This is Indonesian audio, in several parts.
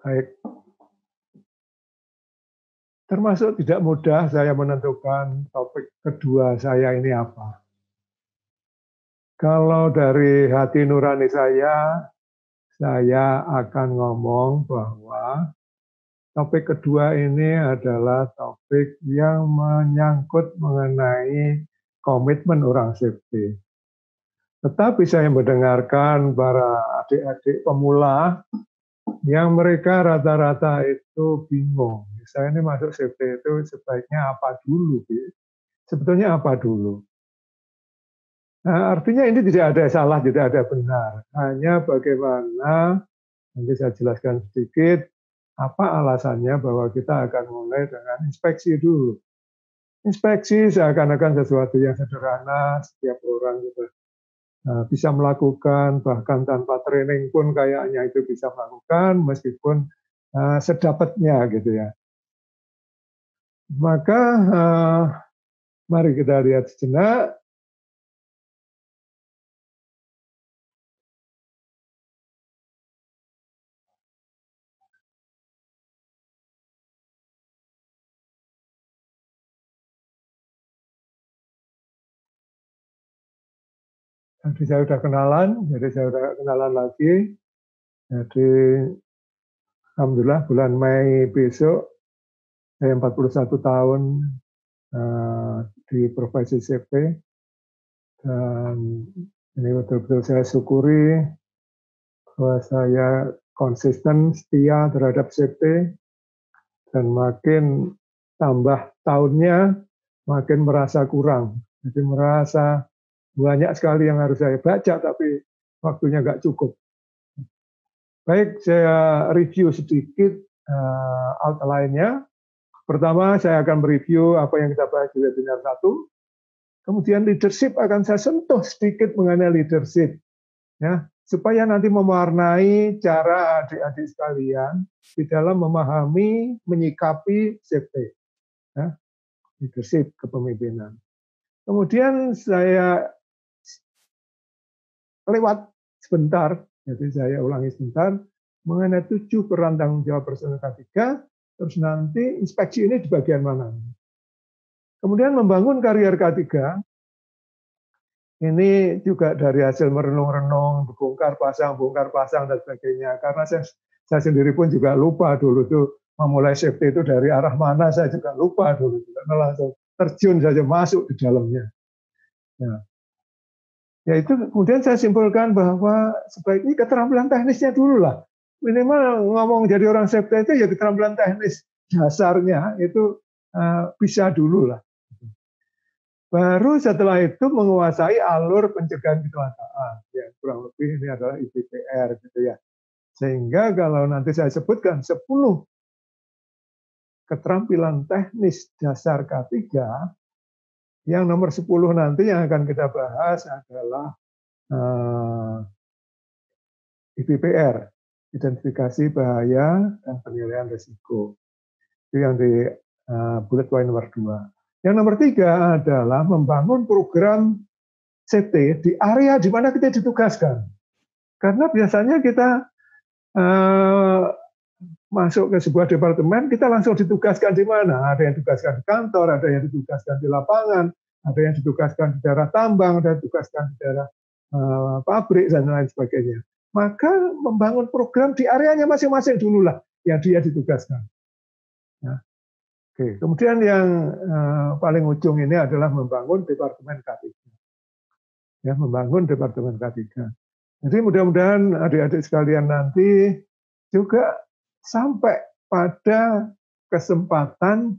Baik. Termasuk tidak mudah saya menentukan topik kedua saya ini apa. Kalau dari hati nurani saya akan ngomong bahwa topik kedua ini adalah topik yang menyangkut mengenai komitmen orang safety. Tetapi saya mendengarkan para adik-adik pemula yang mereka rata-rata itu bingung. Saya ini masuk safety itu sebaiknya apa dulu? Sebetulnya apa dulu? Nah, artinya ini tidak ada salah, tidak ada benar. Hanya bagaimana, nanti saya jelaskan sedikit, apa alasannya bahwa kita akan mulai dengan inspeksi dulu. Inspeksi seakan-akan sesuatu yang sederhana, setiap orang gitu bisa melakukan, bahkan tanpa training pun kayaknya itu bisa melakukan, meskipun sedapatnya gitu ya. Maka mari kita lihat sejenak. Jadi saya sudah kenalan, lagi. Jadi alhamdulillah bulan Mei besok saya 41 tahun di profesi CP, dan ini betul-betul saya syukuri bahwa saya konsisten setia terhadap CP, dan makin tambah tahunnya makin merasa kurang. Jadi merasa banyak sekali yang harus saya baca tapi waktunya nggak cukup. Baik, saya review sedikit outline-nya. Pertama, saya akan mereview apa yang kita bahas di webinar 1. Kemudian leadership akan saya sentuh sedikit mengenai leadership, ya, supaya nanti mewarnai cara adik-adik sekalian di dalam memahami, menyikapi safety, ya, leadership, kepemimpinan. Kemudian saya lewat sebentar, jadi saya ulangi sebentar, mengenai 7 peran tanggung jawab personel K3, terus nanti inspeksi ini di bagian mana. Kemudian membangun karier K3, ini juga dari hasil merenung-renung, bongkar pasang, dan sebagainya. Karena saya sendiri pun juga lupa dulu tuh memulai safety itu dari arah mana, saya juga lupa dulu. Karena langsung terjun saja masuk di dalamnya. Ya itu kemudian saya simpulkan bahwa sebaiknya keterampilan teknisnya dulu lah. Minimal ngomong jadi orang safety itu ya keterampilan teknis dasarnya itu bisa dulu lah. Baru setelah itu menguasai alur pencegahan kecelakaan. Ya, kurang lebih ini adalah IBPR gitu ya. Sehingga kalau nanti saya sebutkan 10 keterampilan teknis dasar K3, yang nomor 10 nanti yang akan kita bahas adalah IBPR, identifikasi bahaya dan penilaian risiko. Itu yang di bullet point nomor 2. Yang nomor 3 adalah membangun program safety di area di mana kita ditugaskan. Karena biasanya kita masuk ke sebuah departemen, kita langsung ditugaskan di mana? Ada yang ditugaskan di kantor, ada yang ditugaskan di lapangan, ada yang ditugaskan di daerah tambang, ada yang ditugaskan di daerah pabrik, dan lain sebagainya. Maka membangun program di areanya masing-masing dulu lah yang dia ditugaskan. Ya. Oke. Kemudian yang paling ujung ini adalah membangun departemen K3. Ya, membangun departemen K3. Jadi mudah-mudahan adik-adik sekalian nanti juga sampai pada kesempatan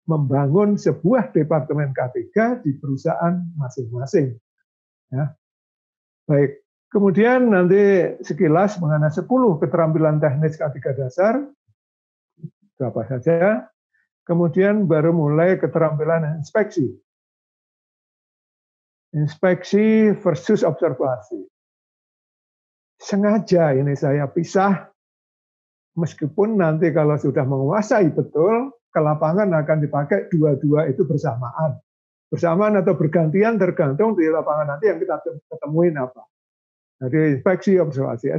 membangun sebuah departemen K3 di perusahaan masing-masing. Ya. Baik, kemudian nanti sekilas mengenai 10 keterampilan teknis K3 dasar, itu apa saja. Kemudian baru mulai keterampilan inspeksi. Inspeksi versus observasi. Sengaja ini saya pisah, meskipun nanti kalau sudah menguasai betul, ke lapangan akan dipakai dua-dua itu bersamaan. Bersamaan atau bergantian tergantung di lapangan nanti yang kita ketemuin apa. Jadi inspeksi observasi.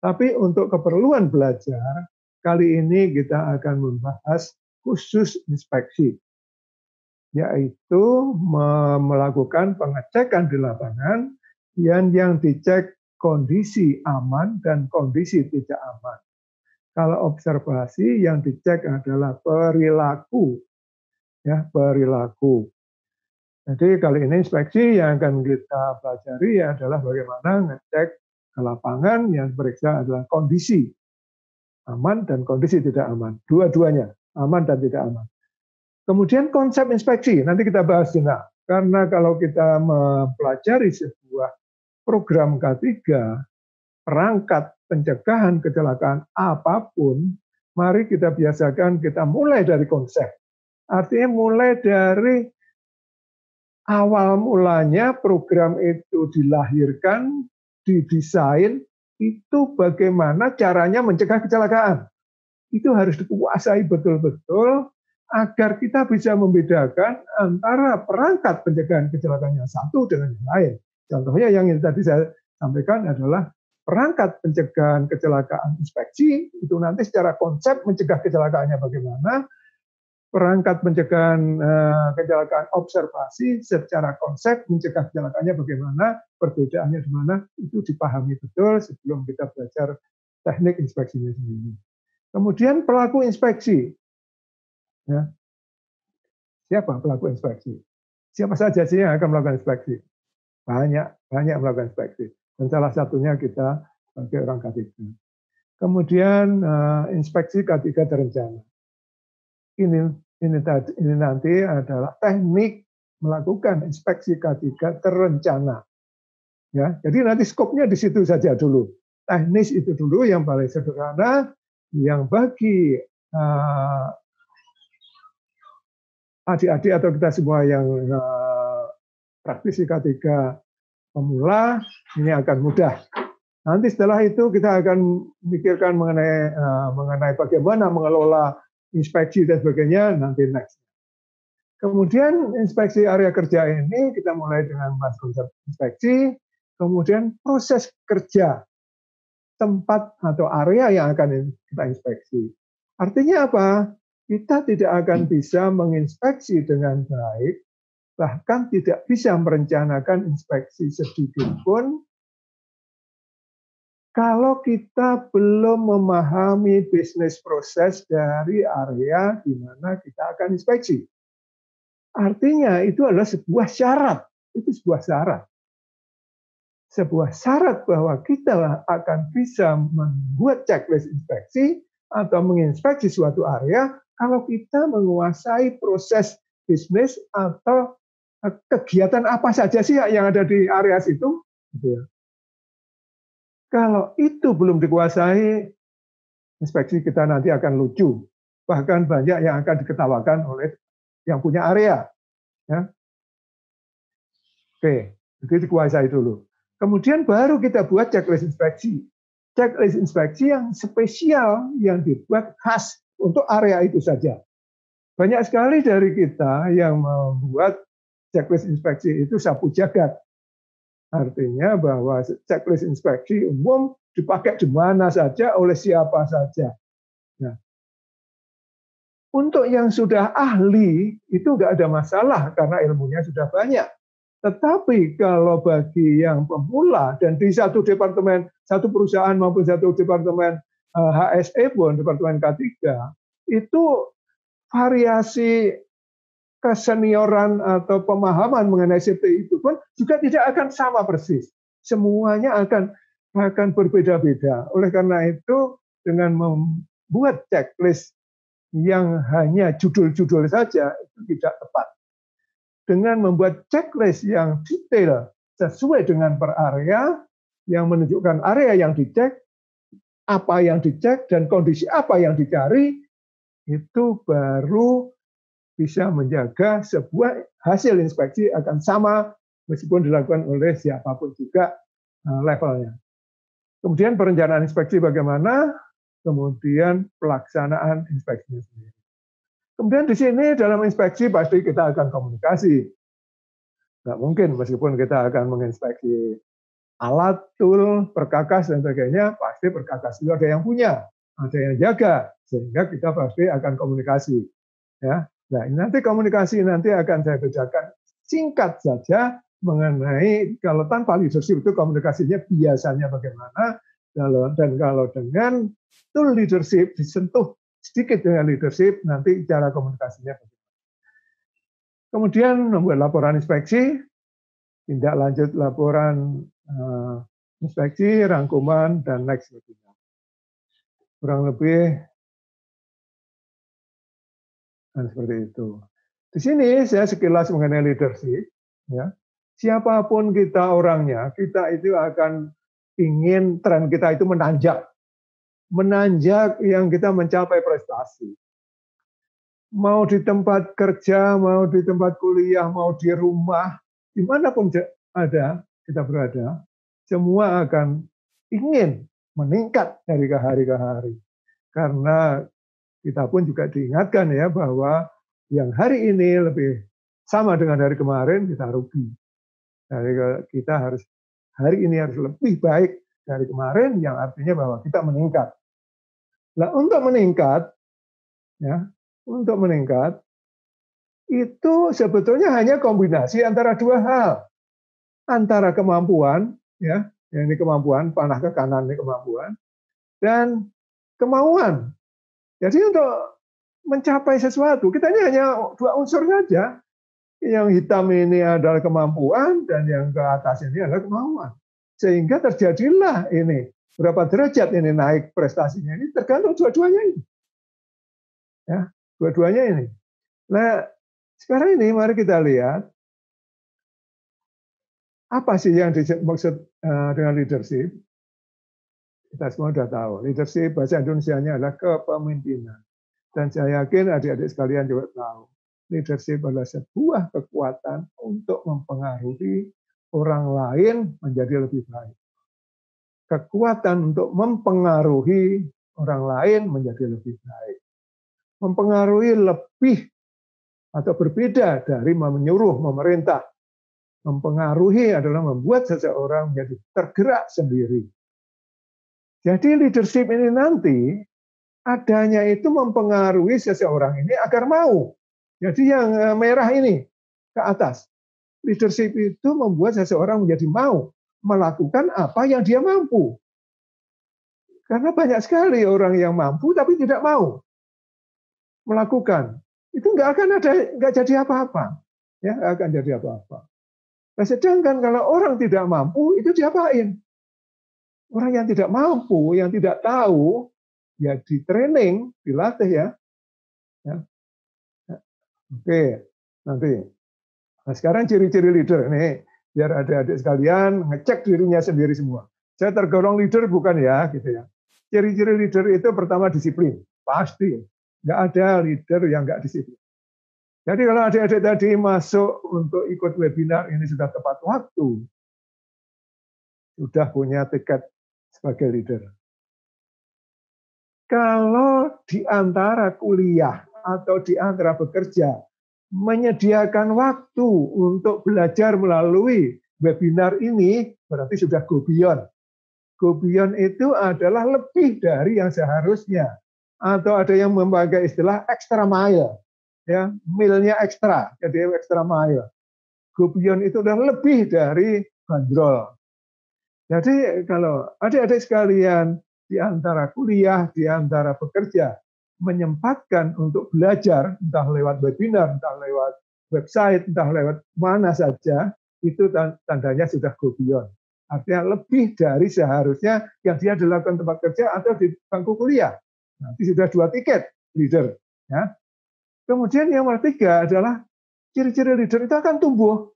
Tapi untuk keperluan belajar, kali ini kita akan membahas khusus inspeksi, yaitu melakukan pengecekan di lapangan yang dicek kondisi aman dan kondisi tidak aman. Kalau observasi yang dicek adalah perilaku, ya perilaku. Jadi kali ini inspeksi yang akan kita pelajari adalah bagaimana ngecek ke lapangan, yang periksa adalah kondisi aman dan kondisi tidak aman. Dua-duanya, aman dan tidak aman. Kemudian konsep inspeksi, nanti kita bahas jenak. Karena kalau kita mempelajari sebuah program K3, perangkat pencegahan kecelakaan apapun, mari kita biasakan kita mulai dari konsep. Artinya mulai dari awal mulanya program itu dilahirkan, didesain, itu bagaimana caranya mencegah kecelakaan. Itu harus dikuasai betul-betul agar kita bisa membedakan antara perangkat pencegahan kecelakaan yang satu dengan yang lain. Contohnya yang tadi saya sampaikan adalah perangkat pencegahan kecelakaan inspeksi, itu nanti secara konsep mencegah kecelakaannya bagaimana, perangkat pencegahan kecelakaan observasi secara konsep mencegah kecelakaannya bagaimana, perbedaannya di mana, itu dipahami betul sebelum kita belajar teknik inspeksinya sendiri. Kemudian pelaku inspeksi. Ya. Siapa pelaku inspeksi? Siapa saja sih yang akan melakukan inspeksi? Banyak melakukan inspeksi. Dan salah satunya kita sebagai orang K3. Kemudian inspeksi K3 terencana. Ini nanti adalah teknik melakukan inspeksi K3 terencana. Ya, jadi nanti skopnya di situ saja dulu. Teknis itu dulu yang paling sederhana, yang bagi adik-adik atau kita semua yang praktisi K3 pemula, ini akan mudah. Nanti setelah itu kita akan memikirkan mengenai bagaimana mengelola inspeksi dan sebagainya, nanti next. Kemudian inspeksi area kerja ini kita mulai dengan bahas konsep inspeksi, kemudian proses kerja, tempat atau area yang akan kita inspeksi. Artinya apa? Kita tidak akan bisa menginspeksi dengan baik, bahkan tidak bisa merencanakan inspeksi sedikit pun kalau kita belum memahami bisnis proses dari area di mana kita akan inspeksi. Artinya itu adalah sebuah syarat. Itu sebuah syarat. Sebuah syarat bahwa kita akan bisa membuat checklist inspeksi atau menginspeksi suatu area kalau kita menguasai proses bisnis atau kegiatan apa saja sih yang ada di area situ. Gitu ya. Kalau itu belum dikuasai, inspeksi kita nanti akan lucu. Bahkan banyak yang akan diketawakan oleh yang punya area. Ya. Oke, jadi dikuasai dulu. Kemudian baru kita buat checklist inspeksi. Checklist inspeksi yang spesial, yang dibuat khas untuk area itu saja. Banyak sekali dari kita yang membuat checklist inspeksi itu sapu jagat. Artinya bahwa checklist inspeksi umum dipakai di mana saja, oleh siapa saja. Nah, untuk yang sudah ahli, itu nggak ada masalah karena ilmunya sudah banyak. Tetapi kalau bagi yang pemula dan di satu departemen, satu perusahaan maupun satu departemen HSE pun, departemen K3, itu variasi kesenioran atau pemahaman mengenai safety itu pun juga tidak akan sama persis. Semuanya akan berbeda-beda. Oleh karena itu, dengan membuat checklist yang hanya judul-judul saja, itu tidak tepat. Dengan membuat checklist yang detail sesuai dengan per area, yang menunjukkan area yang dicek, apa yang dicek, dan kondisi apa yang dicari, itu baru bisa menjaga sebuah hasil inspeksi akan sama meskipun dilakukan oleh siapapun juga levelnya. Kemudian perencanaan inspeksi bagaimana, kemudian pelaksanaan inspeksinya sendiri. Kemudian di sini dalam inspeksi pasti kita akan komunikasi. Nggak mungkin meskipun kita akan menginspeksi alat, tool, perkakas dan sebagainya, pasti perkakas itu ada yang punya, ada yang jaga, sehingga kita pasti akan komunikasi. Ya, nah nanti komunikasi nanti akan saya bedakan singkat saja mengenai kalau tanpa leadership itu komunikasinya biasanya bagaimana, dan kalau dengan tool leadership disentuh sedikit dengan leadership nanti cara komunikasinya bagaimana. Kemudian membuat laporan inspeksi, tindak lanjut laporan inspeksi, rangkuman, dan next webinar. Kurang lebih dan seperti itu. Di sini saya sekilas mengenai leadership. Ya, siapapun kita orangnya, kita itu akan ingin tren kita itu menanjak, menanjak yang kita mencapai prestasi. Mau di tempat kerja, mau di tempat kuliah, mau di rumah, dimanapun ada kita berada, semua akan ingin meningkat dari hari ke hari. Karena kita pun juga diingatkan ya bahwa yang hari ini lebih sama dengan hari kemarin, kita rugi. Jadi kita harus hari ini harus lebih baik dari kemarin, yang artinya bahwa kita meningkat. Nah, untuk meningkat itu sebetulnya hanya kombinasi antara dua hal, antara kemampuan, ya, yang ini kemampuan, panah ke kanan ini kemampuan, dan kemauan. Jadi untuk mencapai sesuatu, kita ini hanya dua unsur saja. Yang hitam ini adalah kemampuan, dan yang ke atas ini adalah kemauan. Sehingga terjadilah ini, berapa derajat ini naik prestasinya, ini tergantung dua-duanya ini. Ya, dua-duanya ini. Nah, sekarang ini mari kita lihat, apa sih yang dimaksud dengan leadership? Kita semua sudah tahu, leadership bahasa Indonesianya adalah kepemimpinan. Dan saya yakin adik-adik sekalian juga tahu, leadership adalah sebuah kekuatan untuk mempengaruhi orang lain menjadi lebih baik. Kekuatan untuk mempengaruhi orang lain menjadi lebih baik. Mempengaruhi lebih atau berbeda dari menyuruh, memerintah. Mempengaruhi adalah membuat seseorang menjadi tergerak sendiri. Jadi leadership ini nanti adanya itu mempengaruhi seseorang ini agar mau. Jadi yang merah ini ke atas. Leadership itu membuat seseorang menjadi mau melakukan apa yang dia mampu. Karena banyak sekali orang yang mampu tapi tidak mau melakukan. Itu nggak jadi apa-apa. Ya, nggak akan jadi apa-apa. Nah, sedangkan kalau orang tidak mampu, itu diapain? Orang yang tidak mampu, yang tidak tahu, ya di training, dilatih ya. Oke, nanti. Nah, sekarang ciri-ciri leader nih, biar adik-adik sekalian ngecek dirinya sendiri semua. Saya tergolong leader bukan ya, gitu ya. Ciri-ciri leader itu pertama disiplin, pasti. Nggak ada leader yang nggak disiplin. Jadi kalau adik-adik tadi masuk untuk ikut webinar ini sudah tepat waktu, sudah punya tiket sebagai leader. Kalau di antara kuliah atau di antara bekerja, menyediakan waktu untuk belajar melalui webinar ini, berarti sudah go beyond. Go beyond itu adalah lebih dari yang seharusnya. Atau ada yang memakai istilah extra mile. Ya, mile-nya ekstra, jadi extra mile. Go beyond itu adalah lebih dari bandrol. Jadi kalau adik-adik sekalian di antara kuliah, di antara bekerja, menyempatkan untuk belajar, entah lewat webinar, entah lewat website, entah lewat mana saja, itu tandanya sudah go beyond. Artinya lebih dari seharusnya yang dia dilakukan tempat kerja atau di bangku kuliah. Nanti sudah 2 tiket leader. Ya. Kemudian yang ketiga adalah ciri-ciri leader itu akan tumbuh.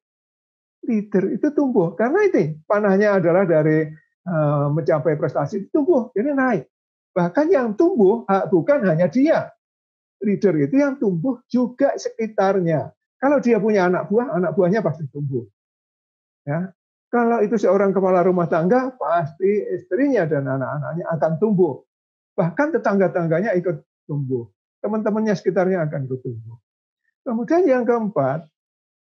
Leader itu tumbuh karena ini panahnya adalah dari mencapai prestasi itu tumbuh, jadi naik. Bahkan yang tumbuh bukan hanya dia. Leader itu yang tumbuh juga sekitarnya. Kalau dia punya anak buahnya pasti tumbuh. Ya. Kalau itu seorang kepala rumah tangga, pasti istrinya dan anak-anaknya akan tumbuh. Bahkan tetangga-tangganya ikut tumbuh. Teman-temannya sekitarnya akan ikut tumbuh. Kemudian yang keempat,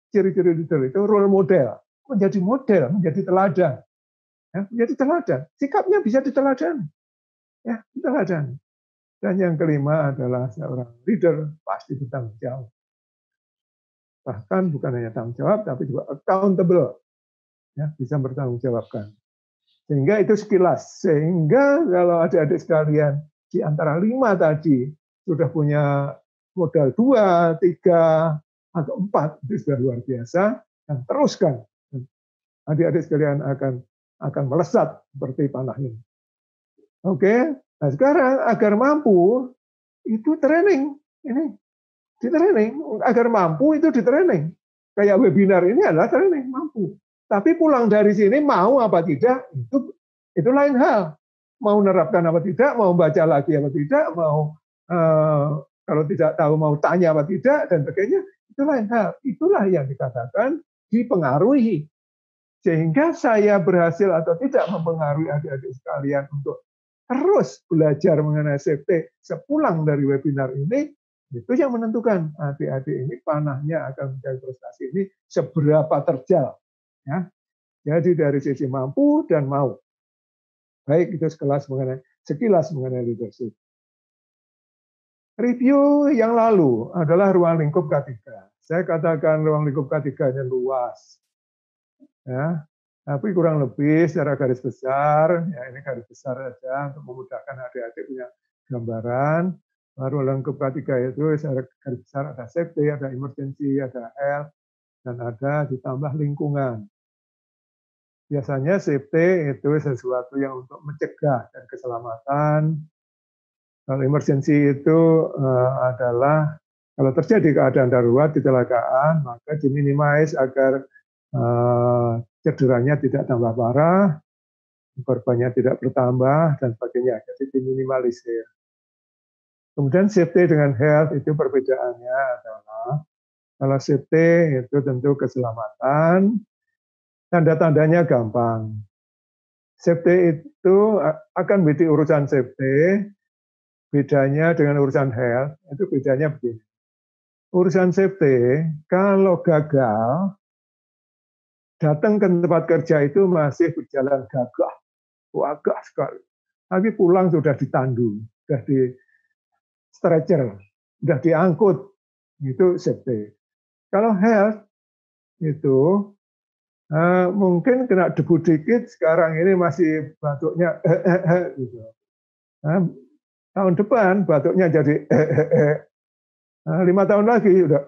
ciri-ciri leader itu role model. Menjadi model, menjadi teladan. Ya, menjadi teladan. Sikapnya bisa diteladani. Ya, teladan. Dan yang kelima adalah seorang leader pasti bertanggung jawab. Bahkan bukan hanya tanggung jawab, tapi juga accountable. Ya, bisa bertanggung jawabkan. Sehingga itu sekilas. Sehingga kalau adik-adik sekalian di antara 5 tadi sudah punya modal 2, 3, atau 4, itu sudah luar biasa. Dan teruskan. Adik-adik sekalian akan melesat seperti panah ini. Oke, nah sekarang agar mampu itu training, ini di training agar mampu itu di training. Kayak webinar ini adalah training mampu. Tapi pulang dari sini mau apa tidak itu lain hal. Mau nerapkan apa tidak, mau baca lagi apa tidak, mau kalau tidak tahu mau tanya apa tidak dan sebagainya itu lain hal. Itulah yang dikatakan dipengaruhi. Sehingga saya berhasil atau tidak mempengaruhi adik-adik sekalian untuk terus belajar mengenai safety sepulang dari webinar ini, itu yang menentukan adik-adik ini panahnya akan mencapai prestasi ini seberapa terjal. Ya. Jadi dari sisi mampu dan mau. Baik itu sekilas mengenai leadership. Review yang lalu adalah ruang lingkup K3. Saya katakan ruang lingkup K3-nya luas. Ya, tapi kurang lebih secara garis besar, ya ini garis besar saja untuk memudahkan adik-adik punya gambaran. Ruang lingkup K3 itu secara garis besar ada safety, ada emergency, ada health, dan ada ditambah lingkungan. Biasanya safety itu sesuatu yang untuk mencegah dan keselamatan. Kalau emergency itu adalah kalau terjadi keadaan darurat, kecelakaan, maka diminimais agar cederanya tidak tambah parah, korbannya tidak bertambah, dan sebagainya. Jadi diminimalisir. Kemudian safety dengan health itu perbedaannya adalah kalau safety itu tentu keselamatan, tanda-tandanya gampang. Safety itu akan menjadi urusan safety, bedanya dengan urusan health, itu bedanya begini. Urusan safety, kalau gagal, datang ke tempat kerja itu masih berjalan gagah, gagah sekali. Tapi pulang sudah ditandu, sudah di stretcher, sudah diangkut, itu safety. Kalau health itu mungkin kena debu dikit, sekarang ini masih batuknya gitu. Tahun depan batuknya jadi 5 tahun lagi udah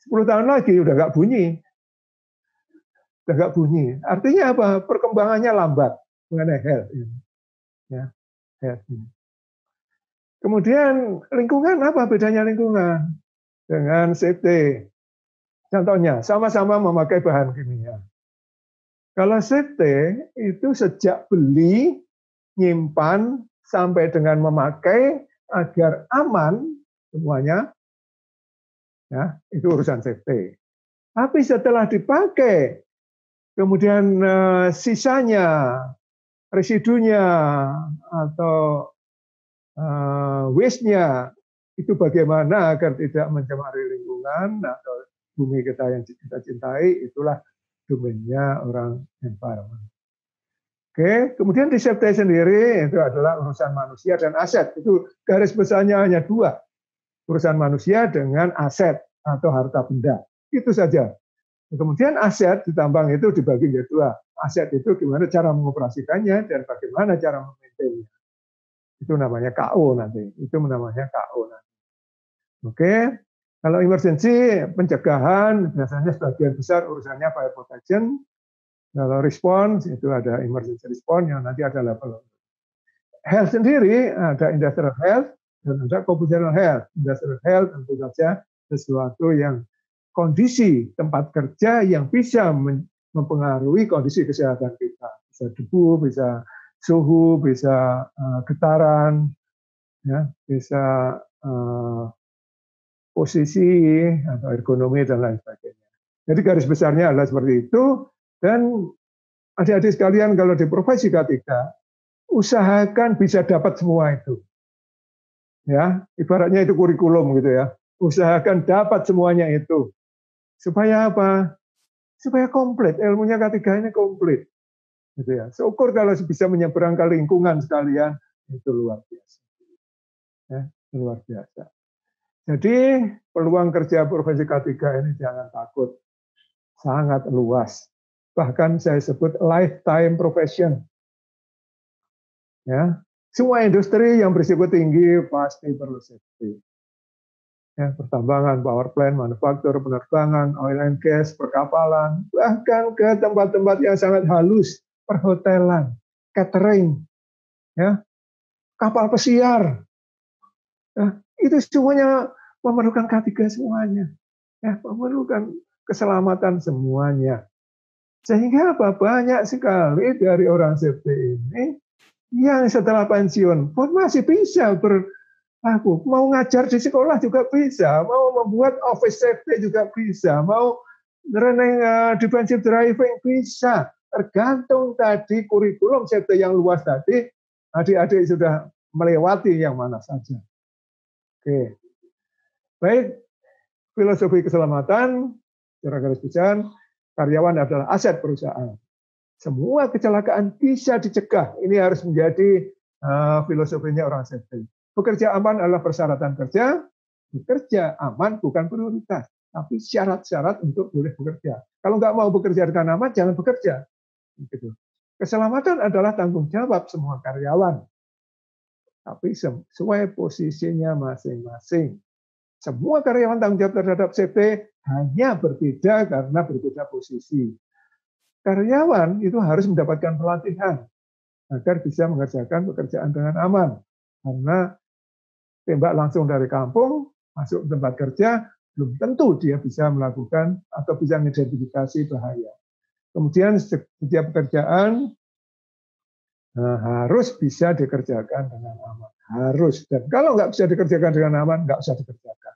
10 tahun lagi udah nggak bunyi. Udah nggak bunyi. Artinya apa? Perkembangannya lambat mengenai health. Ya, health. Kemudian lingkungan, apa bedanya lingkungan dengan safety? Contohnya, sama-sama memakai bahan kimia. Kalau safety itu sejak beli, nyimpan, sampai dengan memakai agar aman semuanya, ya itu urusan safety. Tapi setelah dipakai, kemudian sisanya, residunya, atau waste-nya, itu bagaimana agar tidak mencemari lingkungan atau bumi kita yang kita cintai, itulah domainnya orang environment. Oke, kemudian di safety sendiri itu adalah urusan manusia dan aset. Itu garis besarnya hanya 2. Urusan manusia dengan aset atau harta benda. Itu saja. Kemudian aset di tambang itu dibagi menjadi 2. Aset itu gimana cara mengoperasikannya dan bagaimana cara memaintainnya. Itu namanya KO nanti. Itu namanya KO nanti. Oke. Kalau emergency, pencegahan, biasanya sebagian besar urusannya fire protection. Kalau response, itu ada emergency response yang nanti ada level. Health sendiri, ada industrial health, dan ada occupational health. Industrial health tentu saja sesuatu yang kondisi tempat kerja yang bisa mempengaruhi kondisi kesehatan kita. Bisa debu, bisa suhu, bisa getaran, ya, bisa posisi atau ergonomi dan lain sebagainya. Jadi garis besarnya adalah seperti itu. Dan adik-adik sekalian kalau di profesi K3, usahakan bisa dapat semua itu. Ya, ibaratnya itu kurikulum gitu ya. Usahakan dapat semuanya itu. Supaya apa? Supaya komplit, ilmunya K3 ini komplit. Gitu ya. Syukur kalau bisa menyeberang ke lingkungan sekalian, itu luar biasa. Ya, luar biasa. Jadi peluang kerja profesi K3 ini jangan takut, sangat luas. Bahkan saya sebut lifetime profession. Ya, semua industri yang berisiko tinggi pasti perlu safety. Ya, pertambangan, power plant, manufaktur, penerbangan, oil and gas, perkapalan, bahkan ke tempat-tempat yang sangat halus, perhotelan, catering, ya, kapal pesiar. Ya, itu semuanya memerlukan K3 semuanya. Ya, memerlukan keselamatan semuanya. Sehingga apa? Banyak sekali dari orang safety ini yang setelah pensiun pun masih bisa mau ngajar di sekolah juga bisa, mau membuat office safety juga bisa, mau running defensive driving bisa. Tergantung tadi kurikulum safety yang luas tadi, adik-adik sudah melewati yang mana saja. Oke, baik. Filosofi keselamatan, secara garis besar, karyawan adalah aset perusahaan. Semua kecelakaan bisa dicegah. Ini harus menjadi filosofinya orang safety. Bekerja aman adalah persyaratan kerja. Bekerja aman bukan prioritas, tapi syarat-syarat untuk boleh bekerja. Kalau nggak mau bekerja dengan aman, jangan bekerja. Gitu. Keselamatan adalah tanggung jawab semua karyawan. Tapi sesuai posisinya masing-masing. Semua karyawan tanggung jawab terhadap safety hanya berbeda karena berbeda posisi. Karyawan itu harus mendapatkan pelatihan agar bisa mengerjakan pekerjaan dengan aman. Karena tembak langsung dari kampung, masuk tempat kerja, belum tentu dia bisa melakukan atau bisa mengidentifikasi bahaya. Kemudian setiap pekerjaan harus bisa dikerjakan dengan aman. Harus. Dan kalau nggak bisa dikerjakan dengan aman, nggak usah dikerjakan.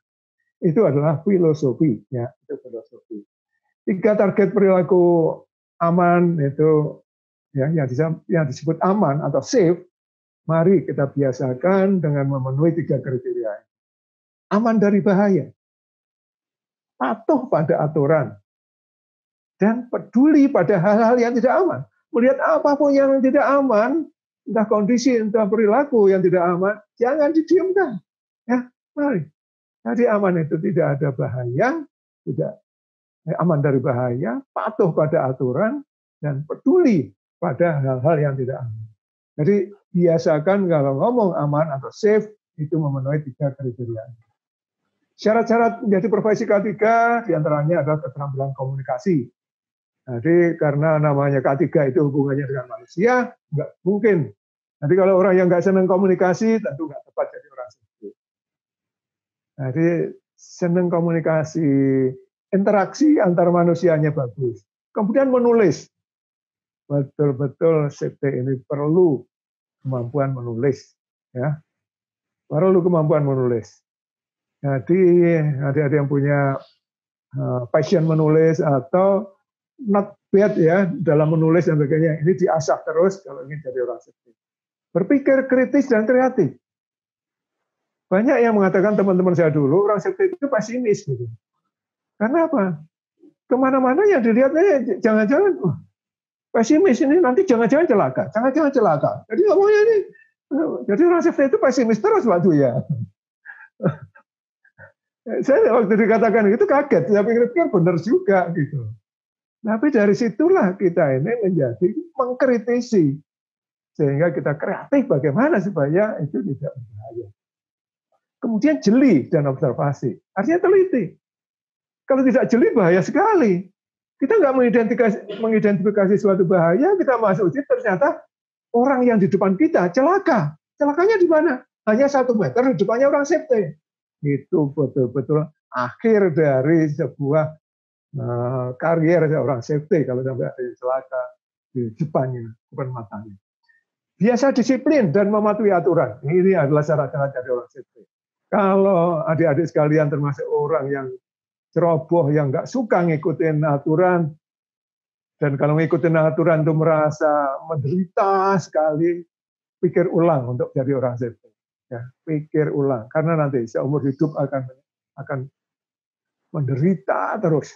Itu adalah filosofi, ya, itu filosofi. 3 target perilaku aman itu ya yang disebut aman atau safe. Mari kita biasakan dengan memenuhi 3 kriteria. Aman dari bahaya, patuh pada aturan, dan peduli pada hal-hal yang tidak aman. Melihat apapun yang tidak aman, entah kondisi, entah perilaku yang tidak aman, jangan didiamkan. Ya, mari. Jadi aman itu tidak ada bahaya, tidak aman dari bahaya, patuh pada aturan, dan peduli pada hal-hal yang tidak aman. Jadi biasakan kalau ngomong aman atau safe, itu memenuhi 3 kriteria. Syarat-syarat menjadi profesi K3 diantaranya adalah keterampilan komunikasi. Jadi karena namanya K3 itu hubungannya dengan manusia, nggak mungkin. Nanti kalau orang yang nggak senang komunikasi, tentu nggak tepat jadi orang safety. Jadi senang komunikasi, interaksi antar manusianya bagus. Kemudian menulis. Betul-betul safety ini perlu kemampuan menulis. Ya. Perlu kemampuan menulis. Jadi ada yang punya passion menulis atau not bad ya dalam menulis dan sebagainya. Ini diasah terus kalau ingin jadi orang safety. Berpikir kritis dan kreatif. Banyak yang mengatakan teman-teman saya dulu, orang safety itu pesimis gitu. Karena apa? Kemana-mana yang dilihatnya jangan-jangan pesimis ini nanti jangan-jangan celaka, jangan-jangan celaka. Jadi ngomongnya ini, jadi orang safety itu pesimis terus waktu ya. Saya waktu dikatakan itu kaget, saya pikir-pikir benar juga gitu. Tapi dari situlah kita ini menjadi mengkritisi. Sehingga kita kreatif bagaimana supaya itu tidak berbahaya. Kemudian jeli dan observasi. Artinya teliti. Kalau tidak jeli bahaya sekali. Kita nggak mengidentifikasi suatu bahaya, kita masuk situ ternyata orang yang di depan kita celaka. Celakanya di mana? Hanya 1 meter di depannya orang safety. Itu betul-betul akhir dari sebuah karier seorang safety kalau sampai ada celaka di depannya, bukan matanya. Biasa disiplin dan mematuhi aturan. Ini adalah syarat-syarat dari orang safety. Kalau adik-adik sekalian termasuk orang yang ceroboh, yang nggak suka ngikutin aturan, dan kalau ngikutin aturan itu merasa menderita sekali, pikir ulang untuk jadi orang safety. Ya, pikir ulang, karena nanti seumur hidup akan menderita terus.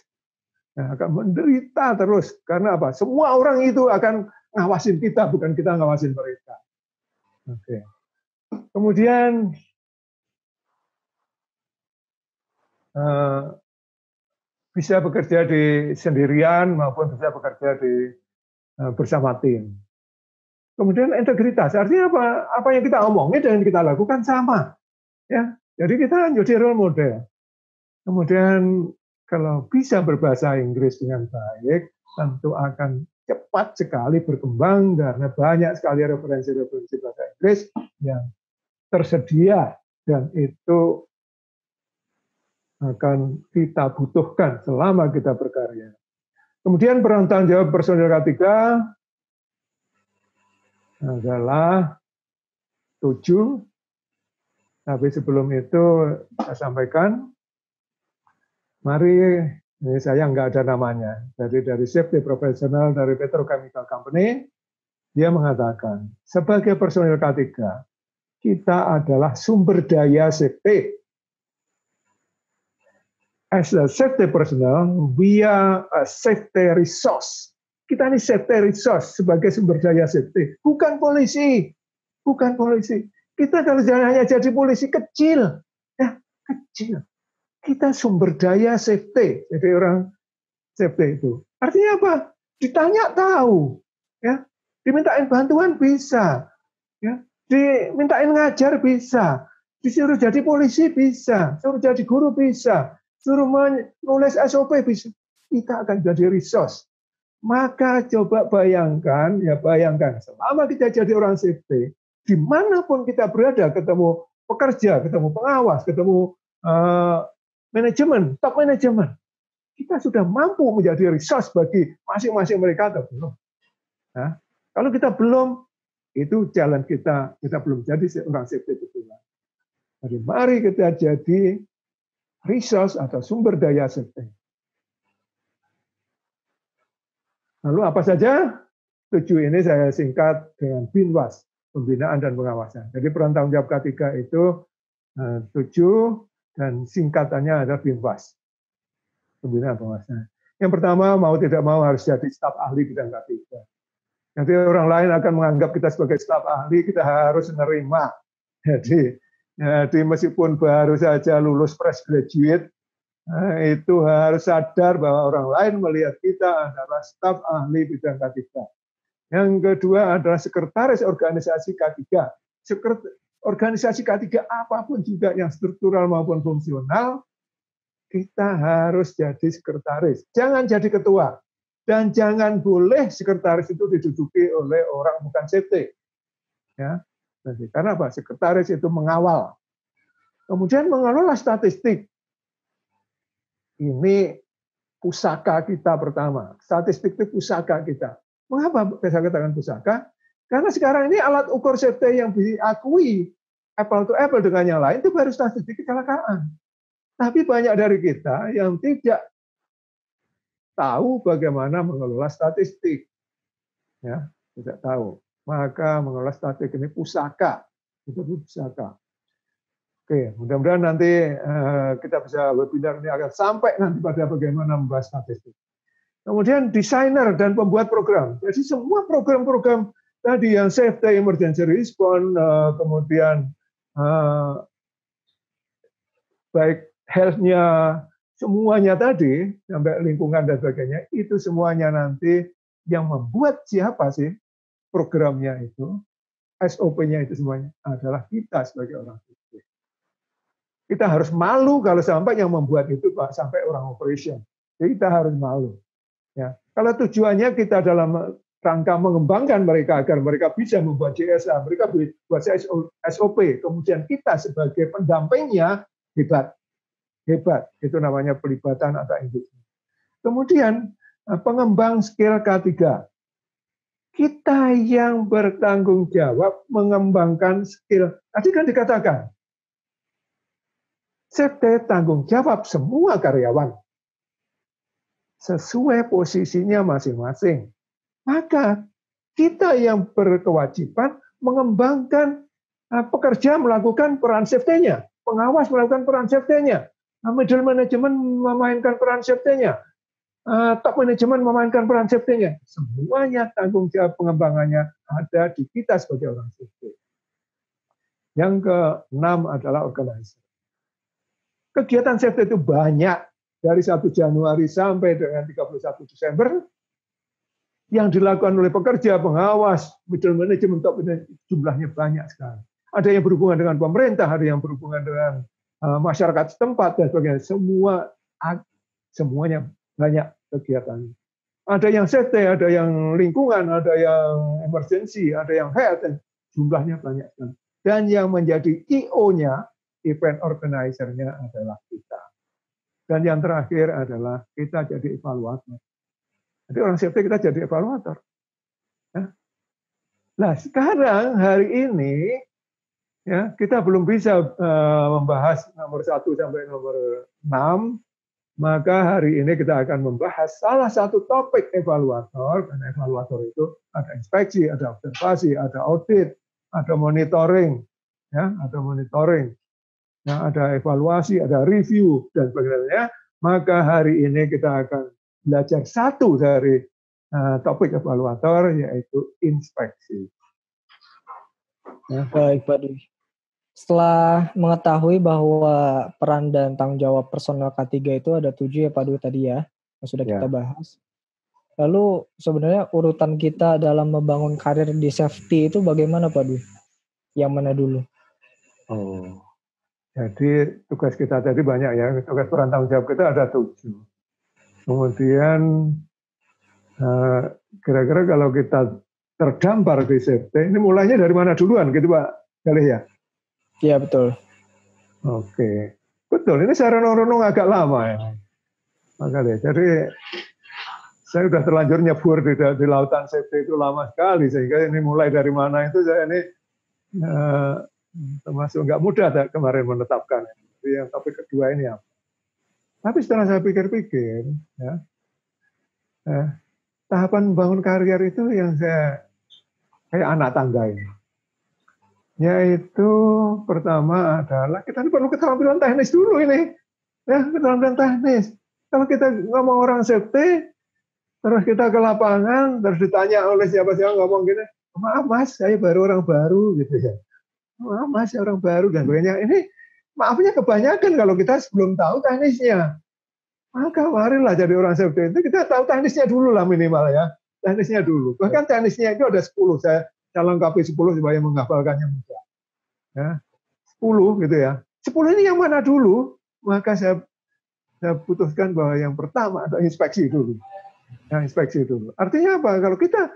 Ya, akan menderita terus. Karena apa? Semua orang itu akan ngawasin kita, bukan kita ngawasin mereka. Oke. Kemudian bisa bekerja di sendirian maupun bisa bekerja di bersama tim. Kemudian integritas, artinya apa? Apa yang kita omongin dan kita lakukan sama, ya. Jadi kita jadi role model. Kemudian kalau bisa berbahasa Inggris dengan baik, tentu akan cepat sekali berkembang karena banyak sekali referensi-referensi bahasa Inggris yang tersedia dan itu akan kita butuhkan selama kita berkarya. Kemudian peran tanggung jawab personil K3 adalah 7. Tapi sebelum itu saya sampaikan, mari, ini saya nggak ada namanya, jadi dari safety professional dari Petrochemical Company, dia mengatakan, sebagai personil K3, kita adalah sumber daya safety. As a safety personnel, we are a safety resource. Kita ini safety resource sebagai sumber daya safety, bukan polisi, bukan polisi. Kita kalau hanya jadi polisi kecil, ya kecil. Kita sumber daya safety, jadi orang safety itu. Artinya apa? Ditanya tahu, ya. Dimintain bantuan bisa, ya. Dimintain ngajar bisa, disuruh jadi polisi bisa, suruh jadi guru bisa, suruh menulis SOP bisa. Kita akan jadi resource. Maka coba bayangkan, ya bayangkan, selama kita jadi orang safety, dimanapun kita berada, ketemu pekerja, ketemu pengawas, ketemu manajemen, top manajemen, kita sudah mampu menjadi resource bagi masing-masing mereka atau belum? Nah, kalau kita belum, itu jalan kita belum jadi orang safety betulan. Jadi mari kita jadi resource atau sumber daya safety. Lalu apa saja? 7 ini saya singkat dengan BINWAS, pembinaan dan pengawasan. Jadi peran tanggung jawab K3 itu 7 dan singkatannya adalah BINWAS, pembinaan dan pengawasan. Yang pertama, mau tidak mau harus jadi staf ahli bidang K3. Nanti orang lain akan menganggap kita sebagai staf ahli, kita harus menerima. Jadi meskipun baru saja lulus fresh graduate, itu harus sadar bahwa orang lain melihat kita adalah staf ahli bidang K3. Yang kedua adalah sekretaris organisasi K3. Organisasi K3 apapun juga yang struktural maupun fungsional, kita harus jadi sekretaris. Jangan jadi ketua. Dan jangan boleh sekretaris itu diduduki oleh orang bukan safety. Ya. Karena apa? Sekretaris itu mengawal. Kemudian mengelola statistik. Ini pusaka kita pertama. Statistik itu pusaka kita. Mengapa saya katakan pusaka? Karena sekarang ini alat ukur safety yang diakui apple to apple dengan yang lain itu baru statistik kecelakaan. Tapi banyak dari kita yang tidak tahu bagaimana mengelola statistik. Ya, tidak tahu. Maka mengelola statistik ini pusaka. Itu pusaka. Oke, mudah-mudahan nanti kita bisa webinar ini akan sampai nanti pada bagaimana membahas statistik. Kemudian desainer dan pembuat program. Jadi semua program-program tadi yang safety, emergency response, kemudian baik health-nya, semuanya tadi, sampai lingkungan dan sebagainya, itu semuanya nanti yang membuat siapa sih programnya itu, SOP-nya itu semuanya adalah kita sebagai orang safety. Kita harus malu kalau sampai yang membuat itu Pak sampai orang operation. Jadi kita harus malu. Ya. Kalau tujuannya kita dalam rangka mengembangkan mereka agar mereka bisa membuat JSA, mereka buat SOP, kemudian kita sebagai pendampingnya hebat. Hebat, itu namanya pelibatan atau industri. Kemudian pengembang skill K3. Kita yang bertanggung jawab mengembangkan skill. Tadi kan dikatakan, safety tanggung jawab semua karyawan. Sesuai posisinya masing-masing. Maka kita yang berkewajiban mengembangkan pekerja melakukan peran safety-nya. Pengawas melakukan peran safety-nya. Middle management memainkan peran safety-nya. top manajemen memainkan peran safety-nya. Semuanya tanggung jawab pengembangannya ada di kita sebagai orang safety. Yang keenam adalah organizer. Kegiatan safety itu banyak. Dari 1 Januari sampai dengan 31 Desember, yang dilakukan oleh pekerja, pengawas, middle management, top management, jumlahnya banyak sekali. Ada yang berhubungan dengan pemerintah, ada yang berhubungan dengan masyarakat setempat, dan sebagainya. Semuanya banyak kegiatan. Ada yang safety, ada yang lingkungan, ada yang emergency, ada yang health, dan jumlahnya banyak sekali. Dan yang menjadi IO-nya, event organizer-nya adalah kita. Dan yang terakhir adalah kita jadi evaluator. Jadi orang safety kita jadi evaluator. Nah, sekarang hari ini ya kita belum bisa membahas nomor 1 sampai nomor 6. Maka hari ini kita akan membahas salah satu topik evaluator. Karena evaluator itu ada inspeksi, ada observasi, ada audit, ada monitoring, ya, ada monitoring. Nah, ada evaluasi, ada review, dan sebagainya. Maka hari ini kita akan belajar satu dari topik evaluator, yaitu inspeksi. Ya. Baik, Pak Dwi. Setelah mengetahui bahwa peran dan tanggung jawab personel K3 itu ada 7 ya Pak Dwi tadi ya, yang sudah kita bahas. Lalu sebenarnya urutan kita dalam membangun karir di safety itu bagaimana Pak Dwi? Yang mana dulu? Oh. Jadi tugas kita tadi banyak ya, tugas peran tanggung jawab kita ada 7. Kemudian kira-kira kalau kita terdampar di safety, ini mulainya dari mana duluan gitu Pak Galih ya? Iya betul. Oke, betul. Ini saya renung-renung agak lama ya, Pak Galih. Jadi saya sudah terlanjur nyebur di lautan safety itu lama sekali, sehingga ini mulai dari mana itu saya ini termasuk nggak mudah kemarin menetapkan. Jadi yang topik kedua ini apa? Tapi setelah saya pikir-pikir, ya, tahapan membangun karier itu yang saya kayak anak tangga ini. Yaitu pertama adalah kita ini perlu keterampilan teknis dulu ini, ya, keterampilan teknis. Kalau kita ngomong orang safety, terus kita ke lapangan, terus ditanya oleh siapa-siapa ngomong gini, maaf mas, saya baru orang baru gitu ya. Maaf mas, orang baru dan sebagainya. Ini maafnya kebanyakan kalau kita sebelum tahu teknisnya. Maka marilah jadi orang safety itu kita tahu teknisnya dulu lah minimal ya. Teknisnya dulu. Bahkan teknisnya itu ada 10. Saya lengkapi 10 supaya menghafalkannya mudah. Ya, 10 gitu ya. 10 ini yang mana dulu? Maka saya putuskan bahwa yang pertama ada inspeksi dulu. Ya, inspeksi dulu. Artinya apa? Kalau kita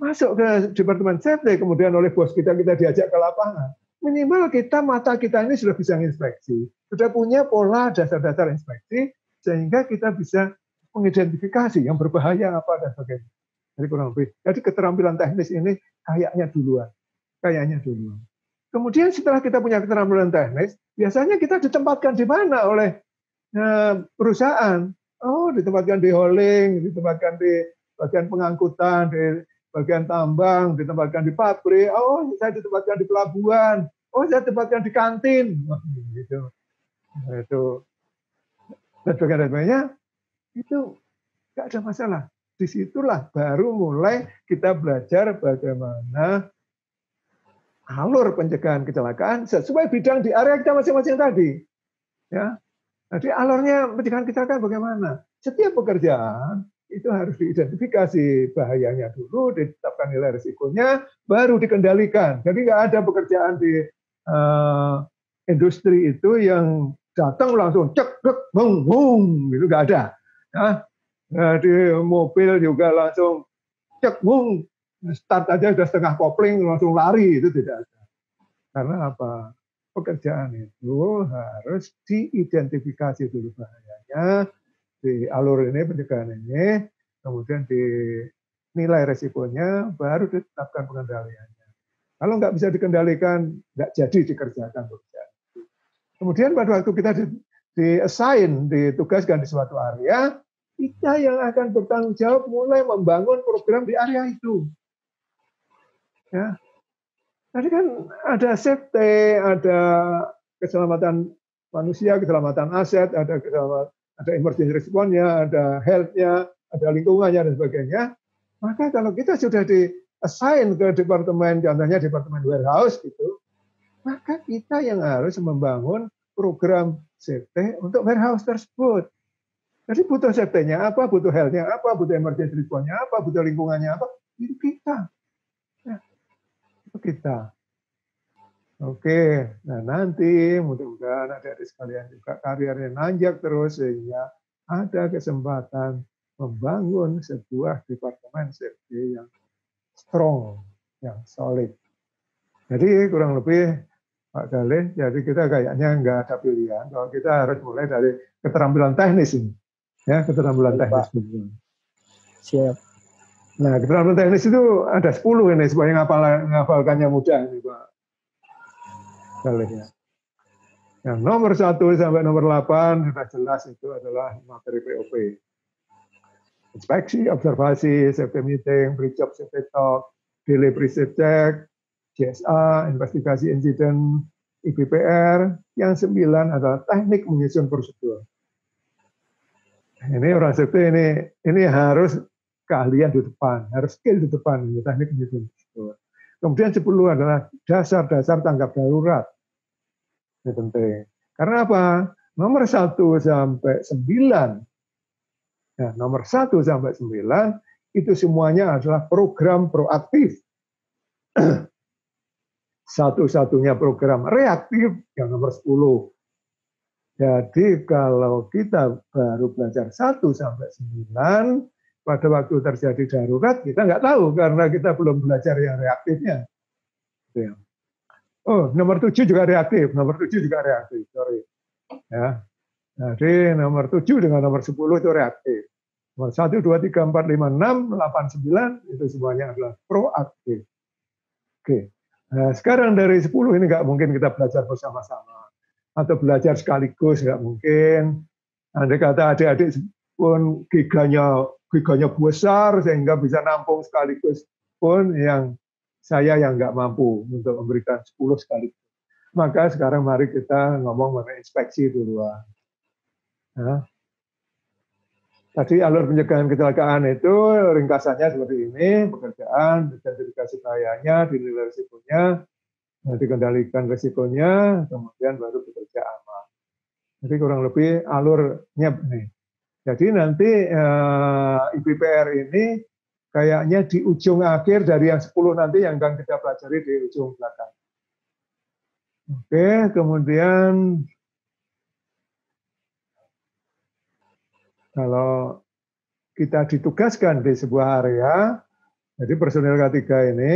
masuk ke departemen safety, kemudian oleh bos kita diajak ke lapangan, minimal mata kita ini sudah bisa inspeksi, sudah punya pola dasar-dasar inspeksi, sehingga kita bisa mengidentifikasi yang berbahaya apa dan sebagainya. Jadi kurang lebih. Jadi keterampilan teknis ini kayaknya duluan. Kemudian setelah kita punya keterampilan teknis, biasanya kita ditempatkan di mana oleh perusahaan? Oh, ditempatkan di hauling, ditempatkan di bagian pengangkutan, di bagian tambang, ditempatkan di pabrik, oh saya ditempatkan di pelabuhan, oh saya ditempatkan di kantin, gitu. Itu dan sebagainya itu nggak ada masalah. Disitulah baru mulai kita belajar bagaimana alur pencegahan kecelakaan sesuai bidang di area kita masing-masing tadi. Ya, jadi alurnya pencegahan kecelakaan bagaimana? Setiap pekerjaan itu harus diidentifikasi bahayanya dulu, ditetapkan nilai risikonya, baru dikendalikan. Jadi nggak ada pekerjaan di industri itu yang datang langsung cek, bung, bung, gitu nggak ada. Nah, di mobil juga langsung cek, bung, start aja sudah setengah kopling langsung lari, itu tidak ada. Karena apa? Pekerjaan itu harus diidentifikasi dulu bahayanya, di alur ini pencegahan ini, kemudian dinilai resikonya, baru ditetapkan pengendaliannya. Kalau nggak bisa dikendalikan, nggak jadi dikerjakan pekerjaan. Kemudian pada waktu kita di-assign, ditugaskan di suatu area, kita yang akan bertanggung jawab mulai membangun program di area itu. Ya. Tadi kan ada safety, ada keselamatan manusia, keselamatan aset, ada keselamatan ada emergency response-nya, ada health-nya, ada lingkungannya dan sebagainya. Maka kalau kita sudah di-assign ke departemen, contohnya departemen warehouse gitu, maka kita yang harus membangun program safety untuk warehouse tersebut. Jadi butuh safety-nya apa, butuh health-nya apa, butuh emergency response-nya apa, butuh lingkungannya apa, itu kita. Nah, itu kita. Oke, nah nanti mudah-mudahan adik-adik sekalian juga karirnya nanjak terus sehingga ada kesempatan membangun sebuah departemen safety yang strong, yang solid. Jadi kurang lebih Pak Galih, jadi kita kayaknya nggak ada pilihan kalau kita harus mulai dari keterampilan teknis ini, ya keterampilan teknis. Siap. Nah keterampilan teknis itu ada 10 ini supaya ngafalkannya mudah ini Pak Galih ya. Yang nomor 1 sampai nomor 8 sudah jelas itu adalah materi POP. Inspeksi, observasi, safety meeting, pre-job safety talk, daily pre-safe check, CSA, investigasi insiden, IBPR. Yang 9 adalah teknik menyusun prosedur. Ini orang safety ini harus keahlian di depan, harus skill di depan, ini teknik menyusun prosedur. Kemudian 10 adalah dasar-dasar tanggap darurat. Ini penting. Karena apa? Nomor 1 sampai 9. Nah, nomor 1 sampai 9 itu semuanya adalah program proaktif. Satu-satunya program reaktif yang nomor 10. Jadi kalau kita baru belajar 1 sampai 9, pada waktu terjadi darurat kita nggak tahu karena kita belum belajar yang reaktifnya. Oh, nomor 7 juga reaktif, sorry. Ya. Jadi nomor 7 dengan nomor 10 itu reaktif. Nomor 1, 2, 3, 4, 5, 6, 8, 9 itu semuanya adalah proaktif. Oke. Nah, sekarang dari 10 ini nggak mungkin kita belajar bersama-sama atau belajar sekaligus, nggak mungkin. Andai kata adik-adik pun giganya besar sehingga bisa nampung sekaligus pun saya yang nggak mampu untuk memberikan 10 sekaligus. Maka sekarang mari kita ngomong mengenai inspeksi duluan. Nah, tadi alur pencegahan kecelakaan itu ringkasannya seperti ini, pekerjaan, identifikasi bahayanya, dinilai risikonya, dikendalikan risikonya, kemudian baru bekerja aman. Jadi kurang lebih alurnya nih. Jadi nanti IBPR ini kayaknya di ujung akhir dari yang 10 nanti yang akan kita pelajari di ujung belakang. Oke, kemudian kalau kita ditugaskan di sebuah area, jadi personil K3 ini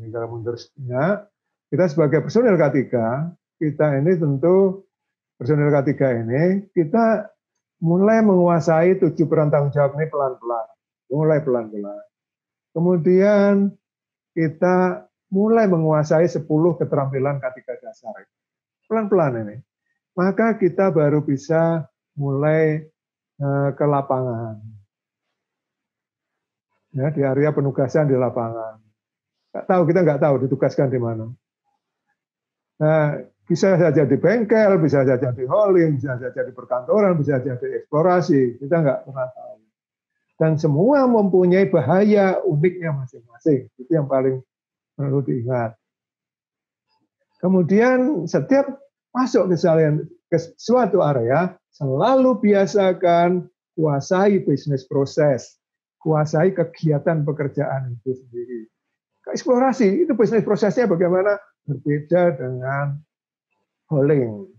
kalau mundur kita sebagai personil K3, kita ini tentu personil K3 ini, kita mulai menguasai 7 peran tanggung jawab ini pelan-pelan. Mulai pelan-pelan. Kemudian kita mulai menguasai 10 keterampilan K3 dasar. Pelan-pelan ini. Maka kita baru bisa mulai ke lapangan. Ya, di area penugasan di lapangan. Kita nggak tahu ditugaskan di mana. Nah, bisa saja di bengkel, bisa saja di hauling, bisa saja di perkantoran, bisa saja di eksplorasi. Kita nggak pernah tahu. Dan semua mempunyai bahaya uniknya masing-masing. Itu yang paling perlu diingat. Kemudian setiap masuk ke suatu area, selalu biasakan kuasai bisnis proses, kuasai kegiatan pekerjaan itu sendiri. Eksplorasi, itu bisnis prosesnya bagaimana? Berbeda dengan hauling.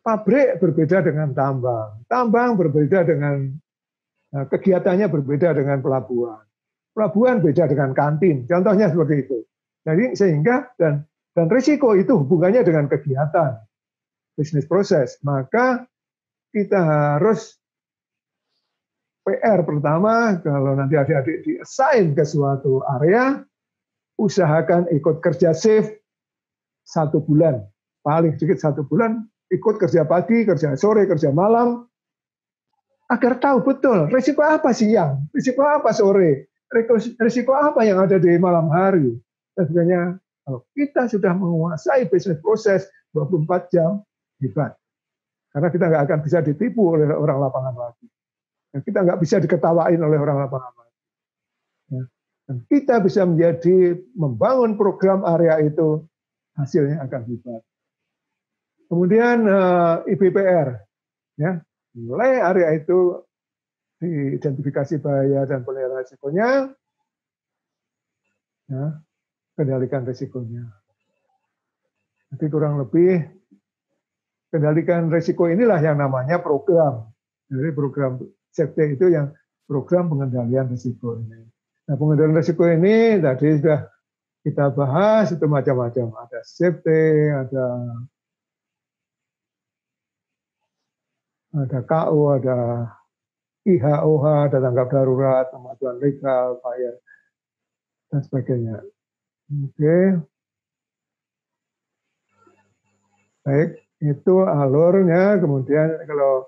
Pabrik berbeda dengan tambang. Tambang berbeda dengan kegiatannya berbeda dengan pelabuhan. Pelabuhan beda dengan kantin. Contohnya seperti itu. Jadi sehingga dan risiko itu hubungannya dengan kegiatan bisnis proses. Maka kita harus PR pertama kalau nanti adik-adik di-assign ke suatu area, usahakan ikut kerja shift 1 bulan. Paling sedikit 1 bulan ikut kerja pagi, kerja sore, kerja malam. Agar tahu betul risiko apa siang, risiko apa sore, risiko apa yang ada di malam hari. Dan sebenarnya kalau kita sudah menguasai bisnis proses 24 jam, hebat. Karena kita nggak akan bisa ditipu oleh orang lapangan lagi. Dan kita nggak bisa diketawain oleh orang lapangan lagi. Ya. Dan kita bisa membangun program area itu, hasilnya akan hebat. Kemudian IBPR, ya, mulai area itu diidentifikasi bahaya dan penilaian risikonya, ya, kendalikan risikonya. Jadi kurang lebih kendalikan risiko inilah yang namanya program. Jadi program safety itu yang program pengendalian risiko ini. Nah, pengendalian risiko ini tadi sudah kita bahas, itu macam-macam. Ada safety, ada KO, ada IHOH, ada tanggap darurat, kemampuan legal, fire, dan sebagainya. Oke. Baik, itu alurnya. Kemudian kalau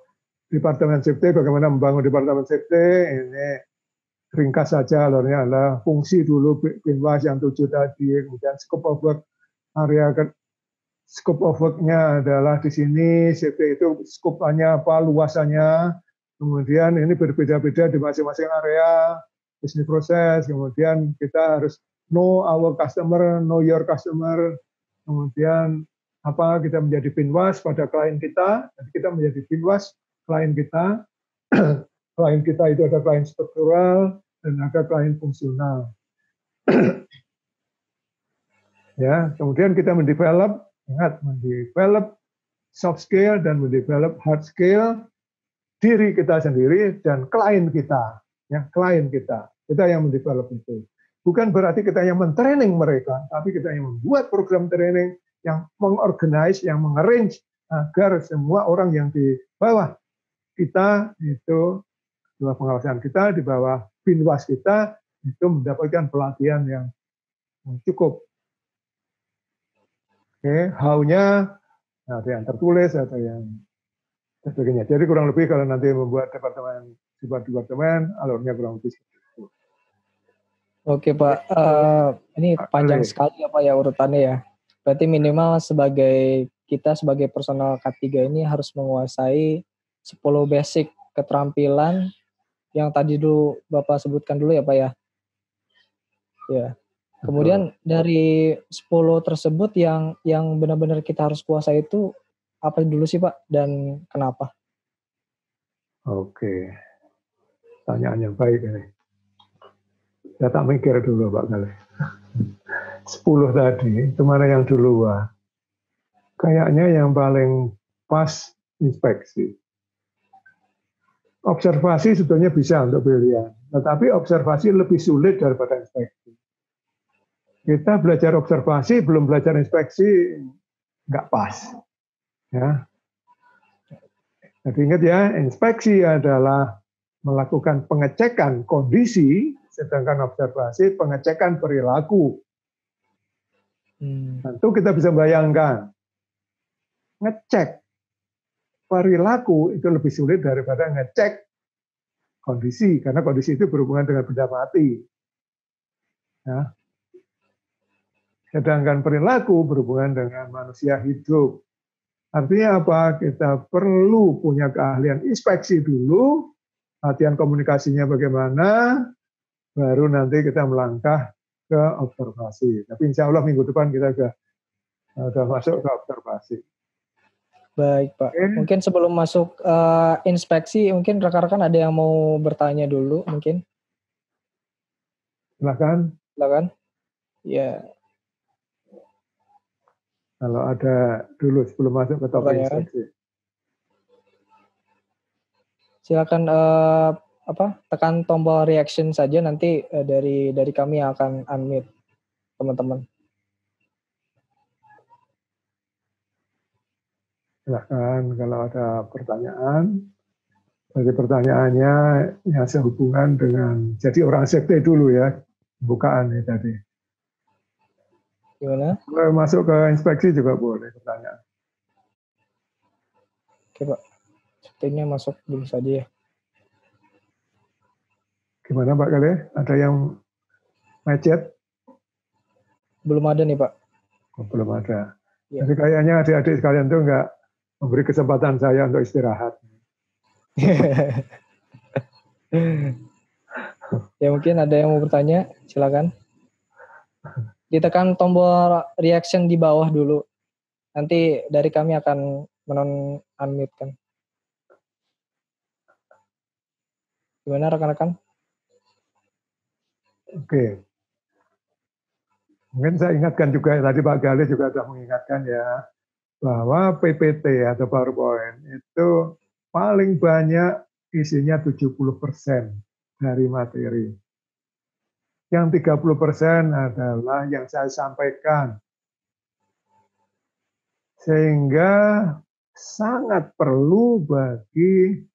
Departemen Safety, bagaimana membangun Departemen Safety, ini ringkas saja alurnya adalah fungsi dulu Binwas yang 7 tadi, kemudian scope of work, area scope of work-nya adalah di sini, safety itu scope-nya apa, luasannya, kemudian ini berbeda-beda di masing-masing area, business process, kemudian kita harus know our customer, know your customer, kemudian apa kita menjadi Binwas pada klien kita, jadi kita menjadi Binwas klien kita, klien kita itu ada klien struktural dan ada klien fungsional. Ya, kemudian kita mendevelop, ingat mendevelop soft skill dan mendevelop hard skill diri kita sendiri dan klien kita, ya klien kita yang mendevelop itu. Bukan berarti kita yang mentraining mereka, tapi kita yang membuat program training, yang mengorganize, yang mengarrange agar semua orang yang di bawah kita itu, di bawah pengawasan kita, di bawah Binwas kita itu mendapatkan pelatihan yang cukup. Oke, how-nya ada yang tertulis, ada yang sebagainya. Jadi kurang lebih kalau nanti membuat departemen, alurnya kurang lebih seperti itu. Oke Pak, ini panjang sekali ya Pak ya urutannya ya. Berarti minimal kita sebagai personal K3 ini harus menguasai 10 basic keterampilan yang tadi dulu Bapak sebutkan dulu ya Pak ya. Ya. Kemudian dari 10 tersebut yang benar-benar kita harus kuasai itu apa dulu sih Pak dan kenapa? Oke. Pertanyaan yang baik ini. Saya tak mikir dulu Pak kali. 10 tadi, itu mana yang duluan? Kayaknya yang paling pas inspeksi. Observasi sebetulnya bisa untuk pilihan, tetapi observasi lebih sulit daripada inspeksi. Kita belajar observasi, belum belajar inspeksi, nggak pas. Ya. Jadi ingat ya, inspeksi adalah melakukan pengecekan kondisi, sedangkan observasi pengecekan perilaku. Tentu kita bisa bayangkan, ngecek perilaku itu lebih sulit daripada ngecek kondisi, karena kondisi itu berhubungan dengan benda mati. Ya. Sedangkan perilaku berhubungan dengan manusia hidup. Artinya apa? Kita perlu punya keahlian inspeksi dulu, latihan komunikasinya bagaimana, baru nanti kita melangkah ke observasi. Tapi insya Allah minggu depan kita sudah masuk ke observasi. Baik Pak. Okay. Mungkin sebelum masuk inspeksi, mungkin rekan-rekan ada yang mau bertanya dulu mungkin. Silakan. Ya. Kalau ada dulu sebelum masuk ke topik inspeksi. Silakan tekan tombol reaction saja, nanti dari kami akan unmute teman-teman. Silakan kalau ada pertanyaan. Jadi pertanyaannya yang sehubungan dengan, jadi orang safety dulu ya, bukaan ini tadi. Gimana? Kalau masuk ke inspeksi juga boleh pertanyaan. Oke Pak, sepertinya masuk dulu saja ya. Gimana Pak Kale? Ada yang macet? Belum ada nih Pak. Oh, belum ada. Ya. Jadi kayaknya adik-adik sekalian tuh nggak memberi kesempatan saya untuk istirahat. Ya mungkin ada yang mau bertanya, silakan. Ditekan tombol reaction di bawah dulu. Nanti dari kami akan unmute kan. Gimana rekan-rekan? Oke. Mungkin saya ingatkan juga, tadi Pak Galih juga sudah mengingatkan ya, bahwa PPT atau PowerPoint itu paling banyak isinya 70% dari materi. Yang 30% adalah yang saya sampaikan. Sehingga sangat perlu bagi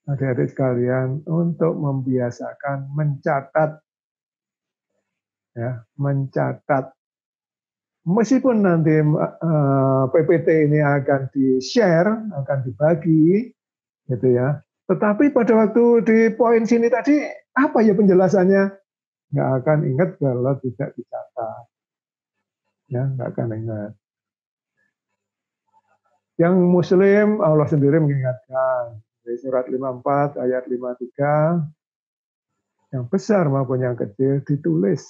adik-adik sekalian untuk membiasakan mencatat. Ya, mencatat. Meskipun nanti PPT ini akan di-share, akan dibagi, gitu ya. Tetapi pada waktu di poin sini tadi, apa ya penjelasannya? Nggak akan ingat kalau tidak dicatat. Ya, nggak akan ingat. Yang Muslim, Allah sendiri mengingatkan. Di surat 54 ayat 53, yang besar maupun yang kecil ditulis.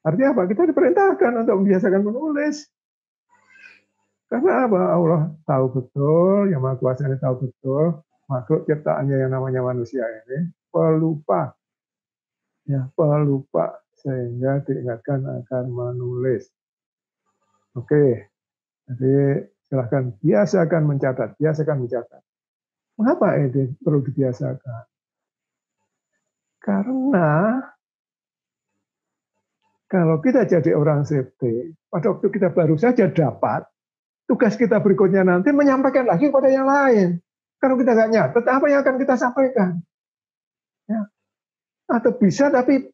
Artinya apa? Kita diperintahkan untuk membiasakan menulis. Karena apa? Allah tahu betul, yang Maha Kuasa ini tahu betul, makhluk ciptaannya yang namanya manusia ini pelupa. Ya, pelupa. Sehingga diingatkan akan menulis. Oke, jadi silahkan biasakan mencatat, biasakan mencatat. Mengapa ini perlu dibiasakan? Karena kalau kita jadi orang safety, pada waktu kita baru saja dapat, tugas kita berikutnya nanti menyampaikan lagi kepada yang lain. Kalau kita nggak nyatet, apa yang akan kita sampaikan? Ya. Atau bisa, tapi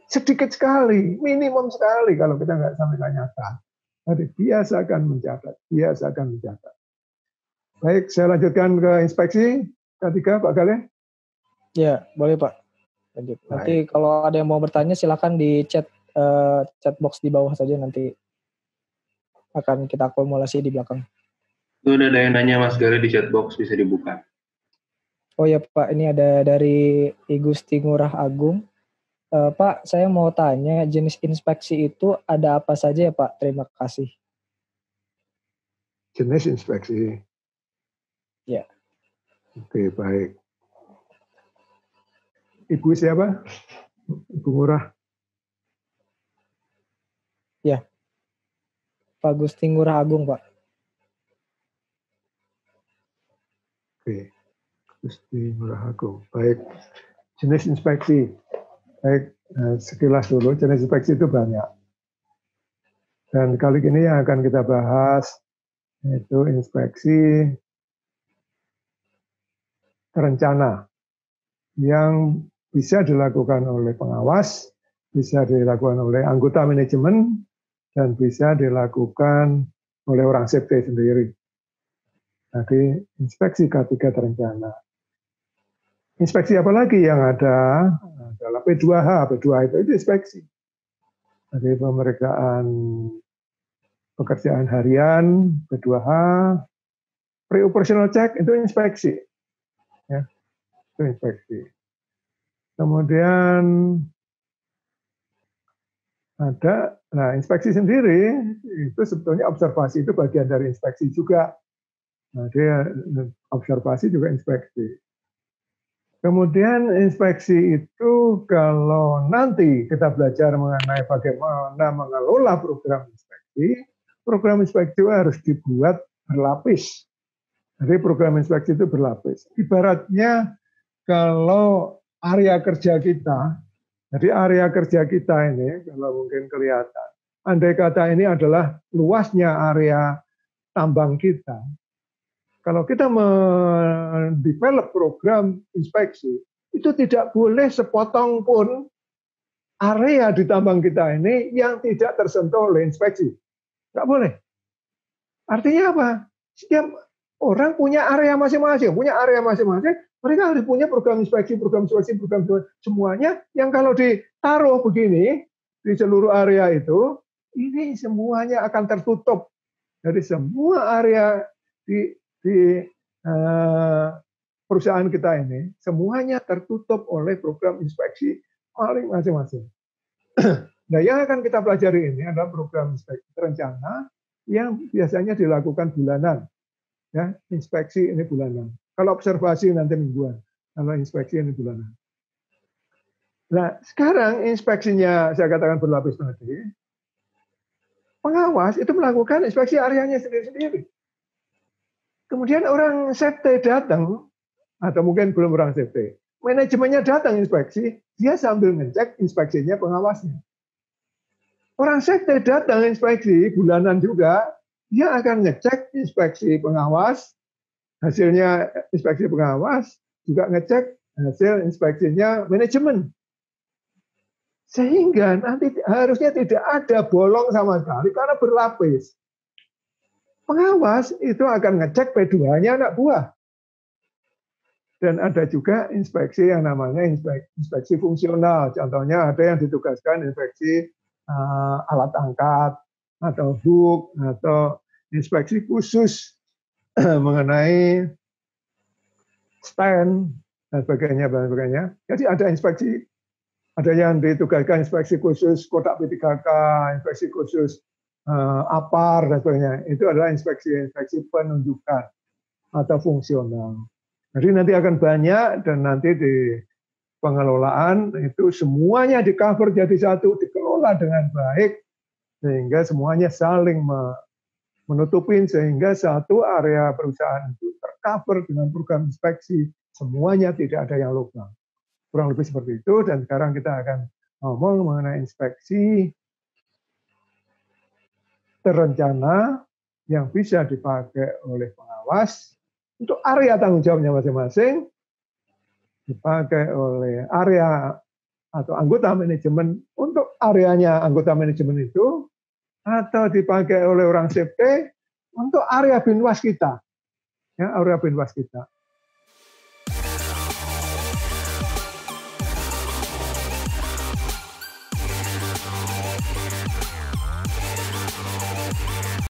sedikit sekali, minimum sekali kalau kita nggak sampaikan nyata. Jadi biasakan mencatat, biasakan mencatat. Baik, saya lanjutkan ke inspeksi. Ketiga, Pak Galih. Ya, boleh Pak. Lanjut. Nanti kalau ada yang mau bertanya, silakan di chat box di bawah saja, nanti akan kita akumulasi di belakang. Itu udah ada yang nanya Mas Galih di chat box, bisa dibuka. Oh ya Pak, ini ada dari Igusti Ngurah Agung. Pak, saya mau tanya, jenis inspeksi itu ada apa saja ya Pak? Terima kasih. Jenis inspeksi. Ya. Oke, baik. Ibu siapa? Ibu Ngurah. Ya. Pak Gusti Ngurah Agung, Pak. Oke. Gusti Ngurah Agung. Baik. Jenis inspeksi. Baik, sekilas dulu, jenis inspeksi itu banyak. Dan kali ini yang akan kita bahas yaitu inspeksi terencana yang bisa dilakukan oleh pengawas, bisa dilakukan oleh anggota manajemen, dan bisa dilakukan oleh orang safety sendiri. Jadi inspeksi K3 terencana. Inspeksi apa lagi yang ada? Adalah P2H. P2H itu inspeksi. Jadi pemeriksaan pekerjaan harian, P2H, pre-operational check itu inspeksi. Ya, itu inspeksi. Kemudian ada, nah inspeksi sendiri itu sebetulnya observasi itu bagian dari inspeksi juga. Nah, dia observasi juga inspeksi. Kemudian inspeksi itu kalau nanti kita belajar mengenai bagaimana mengelola program inspeksi harus dibuat berlapis. Jadi program inspeksi itu berlapis. Ibaratnya kalau area kerja kita, jadi area kerja kita ini, kalau mungkin kelihatan, andai kata ini adalah luasnya area tambang kita, kalau kita mendevelop program inspeksi, itu tidak boleh sepotong pun area di tambang kita ini yang tidak tersentuh oleh inspeksi. Nggak boleh. Artinya apa? Setiap orang punya area masing-masing, mereka harus punya program inspeksi, semuanya yang kalau ditaruh begini di seluruh area itu, ini semuanya akan tertutup Jadi semua area di perusahaan kita ini semuanya tertutup oleh program inspeksi masing-masing. Nah, yang akan kita pelajari ini adalah program inspeksi terencana yang biasanya dilakukan bulanan. Ya, inspeksi ini bulanan. Kalau observasi nanti mingguan. Kalau inspeksi ini bulanan. Nah, sekarang inspeksinya saya katakan berlapis tadi. Pengawas itu melakukan inspeksi areanya sendiri-sendiri. Kemudian orang safety datang, atau mungkin belum orang safety. Manajemennya datang inspeksi, dia sambil ngecek inspeksinya pengawasnya. Orang safety datang inspeksi bulanan juga, dia akan ngecek inspeksi pengawas, hasilnya inspeksi pengawas, juga ngecek hasil inspeksinya manajemen. Sehingga nanti harusnya tidak ada bolong sama sekali karena berlapis. Pengawas itu akan ngecek P2-nya anak buah. Dan ada juga inspeksi yang namanya inspeksi fungsional. Contohnya ada yang ditugaskan inspeksi alat angkat, atau hook, atau inspeksi khusus mengenai stand, dan sebagainya. Jadi ada inspeksi, ada yang ditugaskan inspeksi khusus kotak P3K, inspeksi khusus APAR, dan sebagainya. Itu adalah inspeksi penunjukan atau fungsional. Jadi nanti akan banyak, dan nanti di pengelolaan itu semuanya di cover jadi satu, dikelola dengan baik, sehingga semuanya saling menutupin, sehingga satu area perusahaan itu tercover dengan program inspeksi, semuanya tidak ada yang lubang. Kurang lebih seperti itu, dan sekarang kita akan ngomong mengenai inspeksi terencana yang bisa dipakai oleh pengawas untuk area tanggung jawabnya masing-masing, dipakai oleh area atau anggota manajemen untuk areanya anggota manajemen itu, atau dipakai oleh orang safety untuk area binwas kita. Ya, area binwas kita.